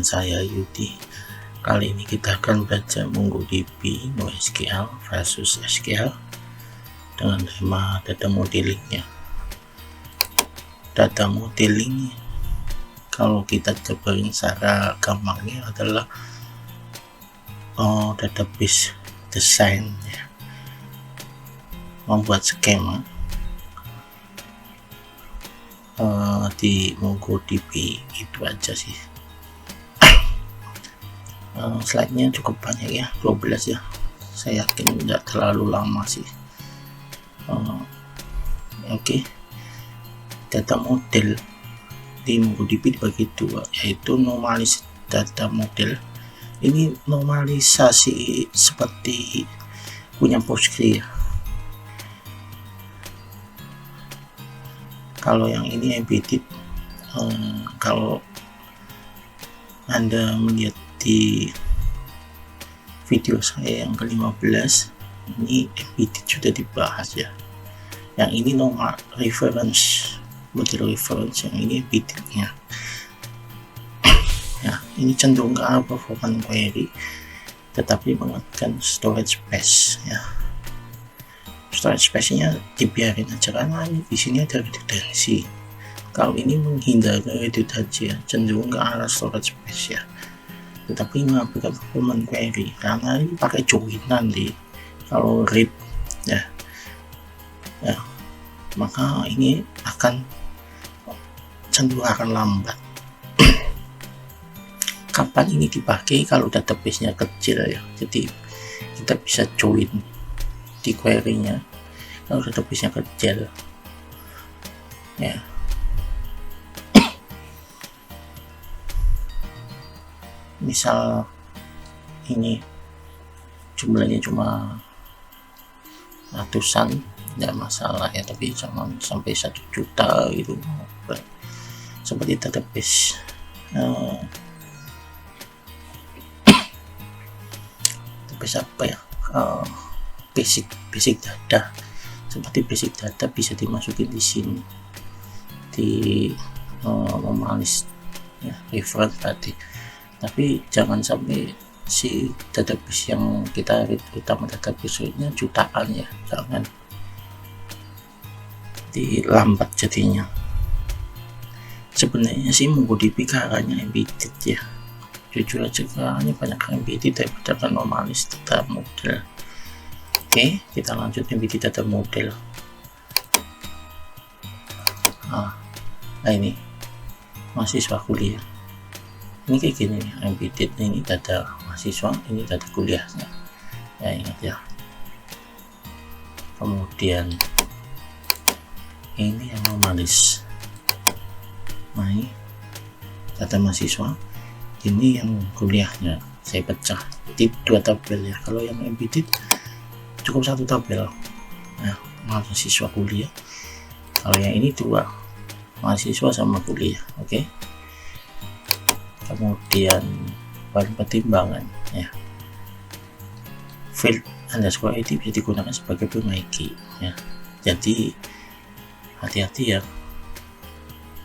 dengan saya Yudi. Kali ini kita akan belajar MongoDB NoSQL versus SQL dengan tema data modelingnya. Data modeling kalau kita jabarin secara gampangnya adalah database design ya. Membuat skema di MongoDB itu aja sih. Slide-nya cukup banyak ya, 12 ya, saya yakin tidak terlalu lama sih. Oke. Data model di MongoDB dibagi dua, yaitu normalis data model. Ini normalisasi seperti punya Postgre ya. Kalau yang ini embedded, kalau Anda melihat di video saya yang ke-15, ini embedded sudah dibahas ya. Yang ini normal reference, model reference, yang ini embeddednya ya. Ini cenderung ke arah performance query tetapi mengenakan storage space ya. Storage space-nya dibiarin aja karena di sini ada redundancy. Kalau ini menghindari redundancy ya, cenderung ke arah storage space ya. Tetapi mengabaikan performance query karena ini pakai join nanti. Kalau read ya, maka ini akan cenderung akan lambat. Kapan ini dipakai? Kalau database-nya kecil ya, jadi kita bisa join di query-nya kalau database-nya kecil ya. Misal ini jumlahnya cuma ratusan, tidak masalah ya, tapi jangan sampai 1 juta gitu seperti database database apa ya, basic data. Seperti basic data bisa dimasukin di sini di normalis ya, reference tadi. Tapi jangan sampai si database yang kita read, utama database-nya jutaan ya, jangan, lambat jadinya. Sebenarnya sih MongoDB caranya embedded ya, jujur aja caranya banyak embedded daripada normalis data model. Oke, kita lanjut embedded data model. Nah ini mahasiswa kuliah, ini kayak gini nih, embedded ini data mahasiswa, ini data kuliahnya ya, ingat ya. Kemudian ini yang normalis, nah ini data mahasiswa, ini yang kuliahnya saya pecah di 2 tabel ya. Kalau yang embedded cukup 1 tabel ya, mahasiswa kuliah. Kalau yang ini 2, mahasiswa sama kuliah. Oke. Kemudian bahan pertimbangan ya, field underscore id bisa digunakan sebagai primary key ya, jadi hati-hati ya,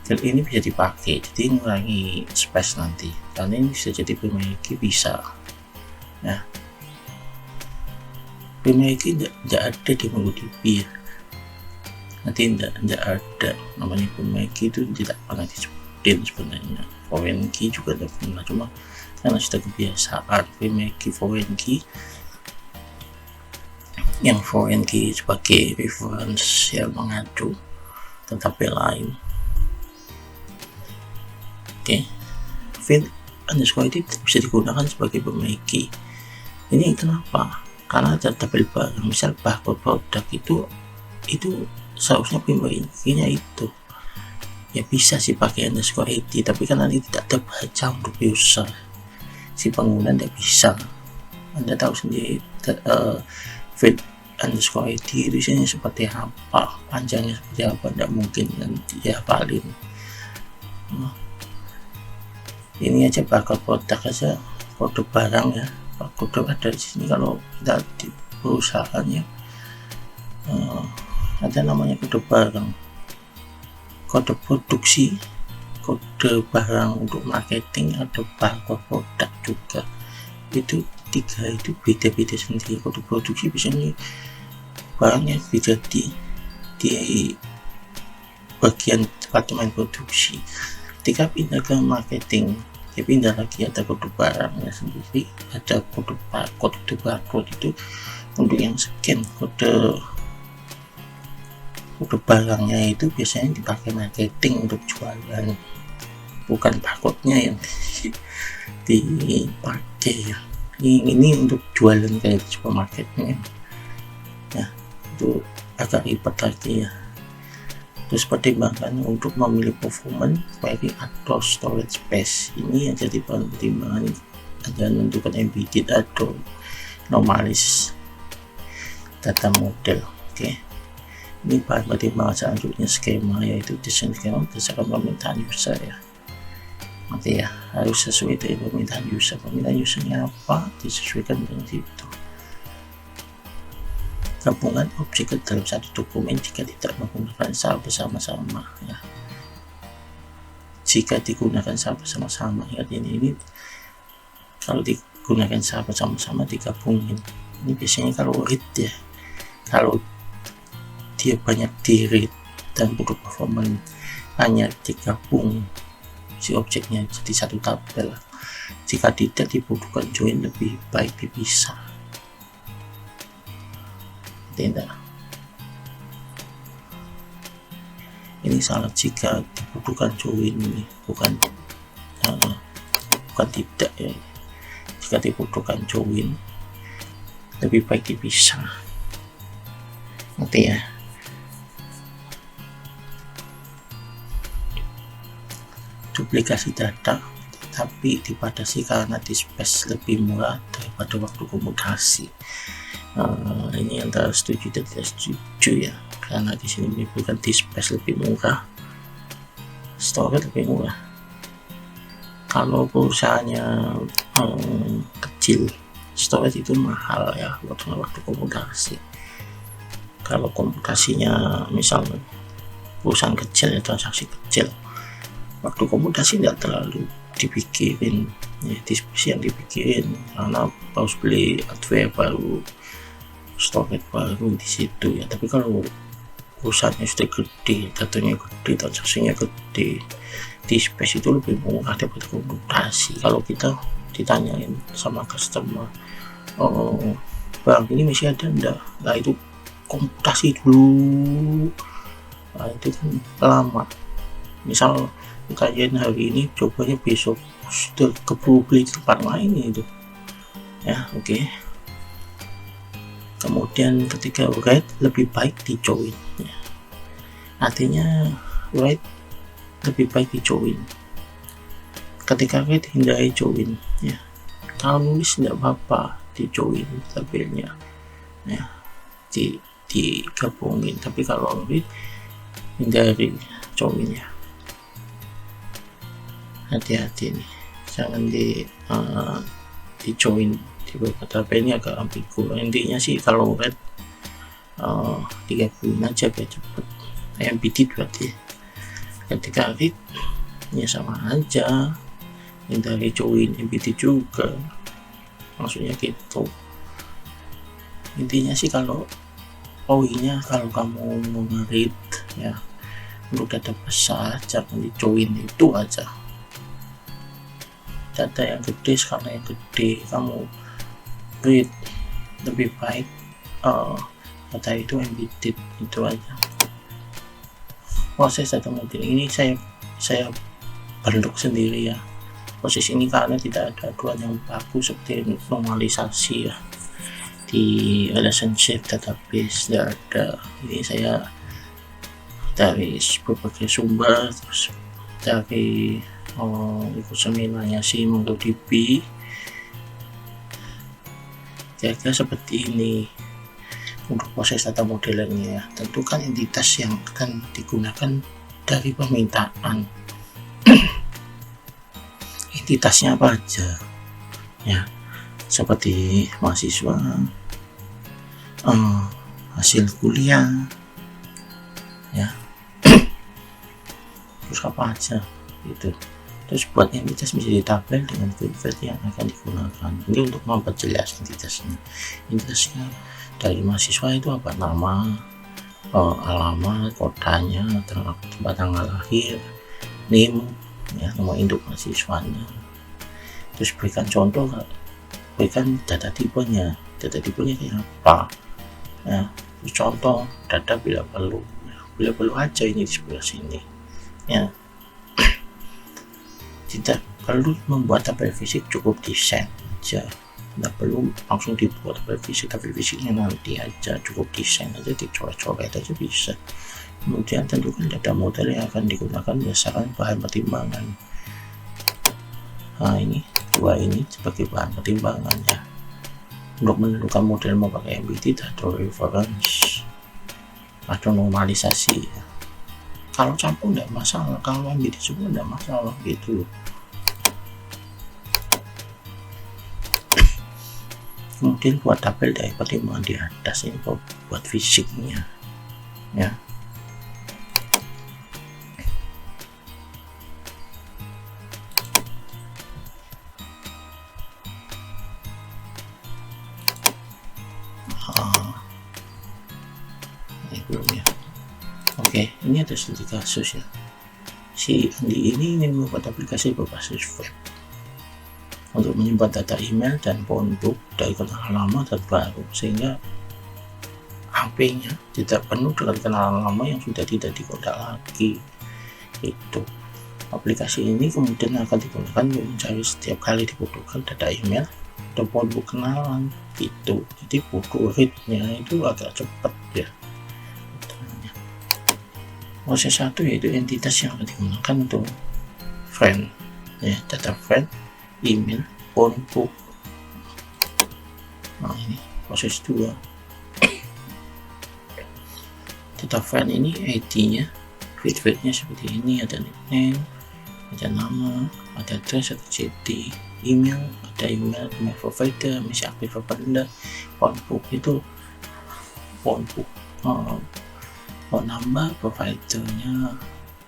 field ini bisa dipakai jadi mengurangi space nanti, karena ini bisa jadi primary key, bisa ya. Primary key tidak ada di MongoDB ya, nanti tidak ada namanya primary key, itu tidak pernah disebutin sebenarnya. Foreign key juga tidak pernah, cuma karena sudah kebiasaan primary key, foreign key, yang foreign key sebagai reference yang mengadu ke tabel lain. Oke, field underscore id bisa digunakan sebagai primary key. Ini kenapa? Karena ada tabel barang, misal barcode produk itu seharusnya primary key-nya itu ya, bisa sih pakai underscore id, tapi kan nanti tidak terbaca untuk user, si pengguna tidak bisa. Anda tahu sendiri field underscore id itu isinya seperti apa, panjangnya seperti apa, tidak mungkin nanti ya paling. Ini aja barcode produk aja, kode barang ya, kode ada di sini. Kalau kita di perusahaan ya, ada namanya kode barang, kode produksi, kode barang untuk marketing, ada barcode produk juga. Itu 3 itu beda-beda sendiri. Kode produksi biasanya barangnya bisa di bagian departemen produksi. Ketika pindah ke marketing, dia pindah lagi, ada kode barangnya sendiri, ada kode barcode itu untuk yang scan. Kode barangnya itu biasanya dipakai marketing untuk jualan, bukan barcode-nya yang dipakai ya. Ini untuk jualan kayak di supermarketnya ya, itu agak ribet lagi ya. Terus pertimbangan untuk memilih performance, query atau storage space, ini yang jadi pertimbangan ada menentukan embedded atau normalis data model. Oke, ini bahan pertimbangan selanjutnya skema, yaitu desain skema berdasarkan permintaan user ya. Nanti ya harus sesuai dengan permintaan user. Permintaan usernya apa, disesuaikan dengan situ. Gabungan objek ke dalam satu dokumen jika tidak menggunakan secara bersama-sama ya. Jika digunakan secara bersama-sama, ingat ini kalau digunakan secara bersama-sama digabungin. Ini biasanya kalau read ya, kalau dia banyak di read dan butuh performance, hanya digabung si objeknya jadi satu tabel. Jika tidak dibutuhkan join, lebih baik dipisah. Tidak, ini salah jika dibutuhkan join, ini bukan tidak ya. Jika dibutuhkan join, lebih baik dipisah. Nanti ya. Duplikasi data tapi dibatasi karena di space lebih murah daripada waktu komutasi. Ini antara setuju dan tidak setuju ya, karena di sini menimbulkan di space lebih murah, storage lebih murah. Kalau perusahaannya kecil, storage itu mahal ya waktu komutasi. Kalau komutasinya misalnya perusahaan kecil ya, transaksi kecil, waktu komutasi tidak terlalu dipikirin ya, diskusi yang dipikirin karena harus beli hardware baru, storage baru di situ ya. Tapi kalau perusahaannya sudah gede, datanya gede, transaksinya gede, di space itu lebih murah daripada komutasi. Kalau kita ditanyain sama customer, barang ini masih ada enggak, nah itu komutasi dulu, nah itu kan lama. Misal kajian hari ini, cobanya besok sudah keburu beli tempat lain itu ya. Oke. Kemudian ketika write, lebih baik di join ya. Artinya write lebih baik di join. Ketika write, hindari join ya. Kalau nulis tidak apa-apa di join tabelnya ya, digabungin. Tapi kalau write, hindari join ya. Hati-hati nih, jangan di join di beberapa tabel, ini agak ambigu. Intinya sih kalau red digabungin aja biar cepet. Embedded berarti ketika read ya sama aja, hindari join. Embedded juga maksudnya gitu. Intinya sih kalau poinnya, kalau kamu mau nge-read ya untuk data besar, jangan di join itu aja. Data yang gede, skala yang gede, kamu read, lebih baik data itu embedded, itu aja. Proses data model ini saya bentuk sendiri ya. Proses ini karena tidak ada aduan yang bagus seperti normalisasi ya di relationship database, tidak ada. Ini saya dari berbagai sumber, terus dari ikut seminarnya si MongoDB, kira-kira seperti ini untuk proses data modeling ya. Tentukan entitas yang akan digunakan dari permintaan. Entitasnya apa aja ya, seperti mahasiswa, hasil kuliah ya, terus apa aja gitu. Terus buat entitas bisa ditabel dengan keyword yang akan digunakan. Ini untuk memperjelas entitasnya dari mahasiswa itu apa, nama, alamat, kotanya, tempat tanggal lahir, NIM, ya, nomor induk mahasiswanya. Terus berikan contoh, berikan data tipenya kayak apa, ya. Terus contoh data bila perlu aja ini di sebelah sini, ya. Tidak perlu membuat tabel fisik, cukup desain aja, tidak perlu langsung dibuat tabel fisiknya nanti aja, cukup desain aja, dicoret-coret aja bisa. Kemudian tentukan data model yang akan digunakan berdasarkan bahan pertimbangan. Nah, ini dua ini sebagai bahan pertimbangan, ya. Untuk menentukan model memakai embedded atau reference atau normalisasi, ya. Kalau campur tidak masalah, kalau embedded semua tidak masalah gitu. Kemudian buat tabel dari pertimbangan di atas ini buat fisiknya, ya. Ini belum, ya. Oke, ini ada studi kasus, ya. Si Andi ini ingin membuat aplikasi berbasis web untuk menyimpan data email dan phonebook dari kenalan lama dan baru, sehingga HP-nya tidak penuh dengan kenalan lama yang sudah tidak dikontak lagi. Itu aplikasi ini kemudian akan digunakan untuk mencari setiap kali dibutuhkan data email atau phonebook kenalan gitu. Jadi butuh read-nya itu agak cepat, ya. Proses satu yaitu entitas yang akan digunakan untuk friend, ya, data friend, email, phonebook. Nah, ini proses 2. Data friend ini ID-nya, feed-nya seperti ini, ada nickname, ada nama, ada address, ada JD, email, ada email provider, masih aktif apa enggak. Phonebook itu phonebook, phone number providernya,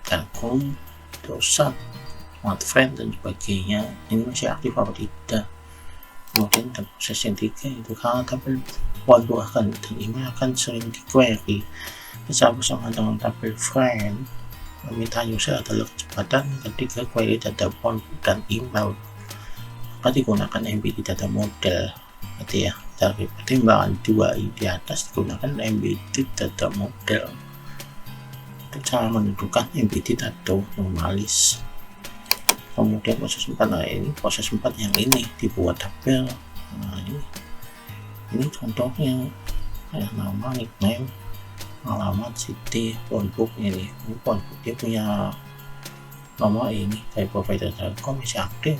Telkom, Indosat, Smartfren dan sebagainya, ini masih aktif atau tidak. Kemudian proses yang 3 itu kalau tabel phonebook dan email akan sering di-query bersama dengan tabel friend, meminta user adalah kecepatan ketika query data phonebook dan email maka digunakan embedded data model, berarti, ya, dari pertimbangan 2 di atas digunakan embedded data model untuk cara menentukan embedded atau normalis. Kemudian proses 4, nah ini proses 4 yang ini dibuat tabel. Nah, ini contohnya, ya, nama, nickname, alamat, city, phonebook. Ini phonebook dia punya nomor ini dari provider Telkom masih aktif.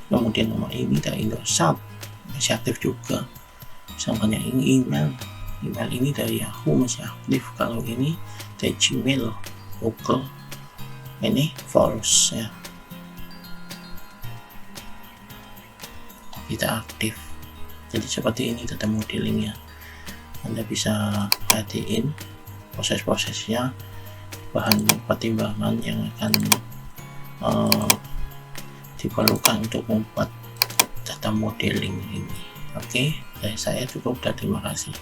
Kemudian nomor ini dari Indosat masih aktif juga. Sama yang ini email ini dari Yahoo masih aktif. Kalau ini dari Gmail, Google, ini false, ya, tidak aktif. Jadi seperti ini data modelingnya. Anda bisa perhatiin proses-prosesnya, bahan pertimbangan yang akan diperlukan untuk membuat data modeling ini. Oke, dari saya cukup dan terima kasih.